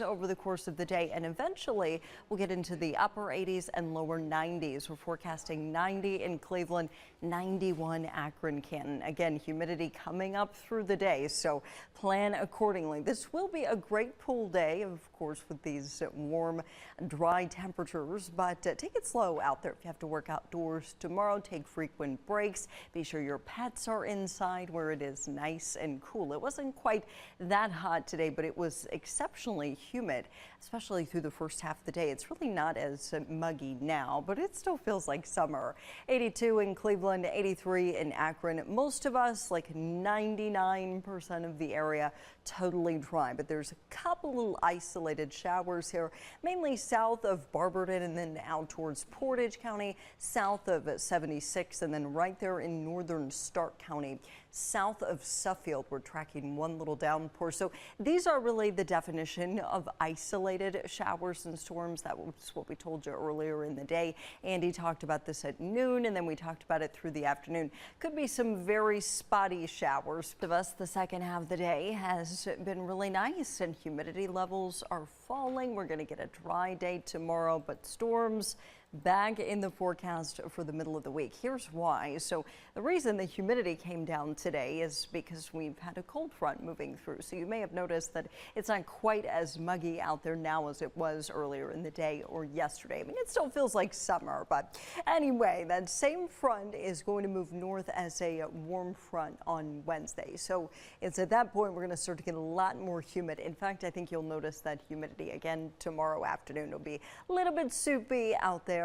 over the course of the day, and eventually we'll get into the upper 80s and lower 90s. We're forecasting 90 in Cleveland, 91 Akron, Canton. Again, humidity coming up through the day, so plan accordingly. This will be a great pool day, of course, with these warm, dry temperatures, but take it slow out there. If you have to work outdoors tomorrow, take frequent breaks. Be sure your pets are inside where it is nice and cool. It wasn't quite that hot today, but it was exceptionally humid, especially through the first half of the day. It's really not as muggy now, but it still feels like summer. 82 in Cleveland, 83 in Akron. Most of us, like 99% of the area, totally dry, but there's a couple little isolated showers here, mainly south of Barberton and then out towards Portage County, south of 76, and then right there in northern Stark County, south of Suffield. We're tracking one little downpour. So these are really the definition of isolated showers and storms. That was what we told you earlier in the day. Andy talked about this at noon, and then we talked about it through the afternoon. Could be some very spotty showers. For us, the second half of the day has been really nice, and humidity levels are falling. We're going to get a dry day tomorrow, but storms back in the forecast for the middle of the week. Here's why. So the reason the humidity came down today is because we've had a cold front moving through. So you may have noticed that it's not quite as muggy out there now as it was earlier in the day or yesterday. I mean, it still feels like summer, but anyway, that same front is going to move north as a warm front on Wednesday. So it's at that point we're going to start to get a lot more humid. In fact, I think you'll notice that humidity again tomorrow afternoon. It'll be a little bit soupy out there.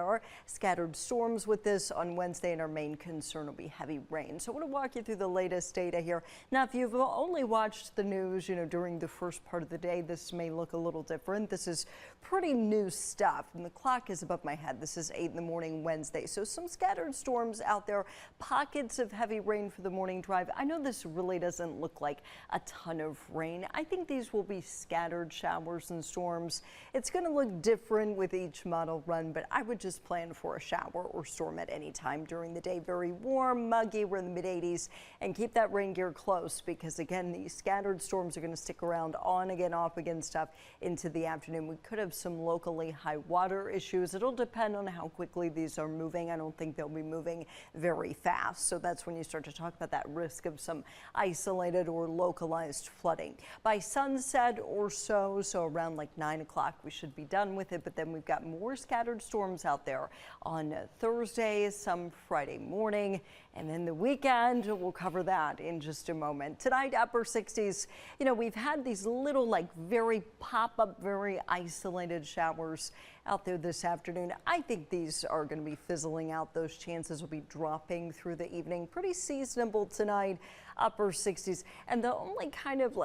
Scattered storms with this on Wednesday, and our main concern will be heavy rain. So I want to walk you through the latest data here. Now, if you've only watched the news, during the first part of the day, this may look a little different. This is pretty new stuff, and the clock is above my head. This is 8 in the morning Wednesday. So some scattered storms out there, pockets of heavy rain for the morning drive. I know this really doesn't look like a ton of rain. I think these will be scattered showers and storms. It's going to look different with each model run, but I would just plan for a shower or storm at any time during the day. Very warm, muggy, we're in the mid 80s, and keep that rain gear close because again, these scattered storms are going to stick around on again, off again stuff into the afternoon. We could have some locally high water issues. It'll depend on how quickly these are moving. I don't think they'll be moving very fast. So that's when you start to talk about that risk of some isolated or localized flooding. By sunset or so around like 9 o'clock, we should be done with it. But then we've got more scattered storms out there on Thursday, some Friday morning, and then the weekend. We'll cover that in just a moment. Tonight, upper 60s. We've had these little very pop-up, very isolated showers out there this afternoon. I think these are going to be fizzling out. Those chances will be dropping through the evening. Pretty seasonable tonight, upper 60s. And the only kind of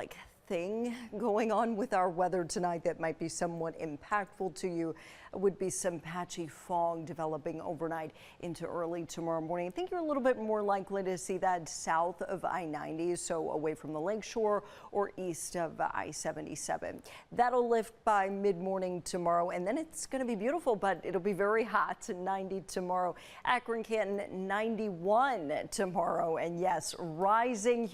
thing going on with our weather tonight that might be somewhat impactful to you would be some patchy fog developing overnight into early tomorrow morning. I think you're a little bit more likely to see that south of I-90, so away from the lakeshore or east of I-77. That'll lift by mid-morning tomorrow, and then it's going to be beautiful, but it'll be very hot. 90 tomorrow. Akron, Canton, 91 tomorrow, and yes, rising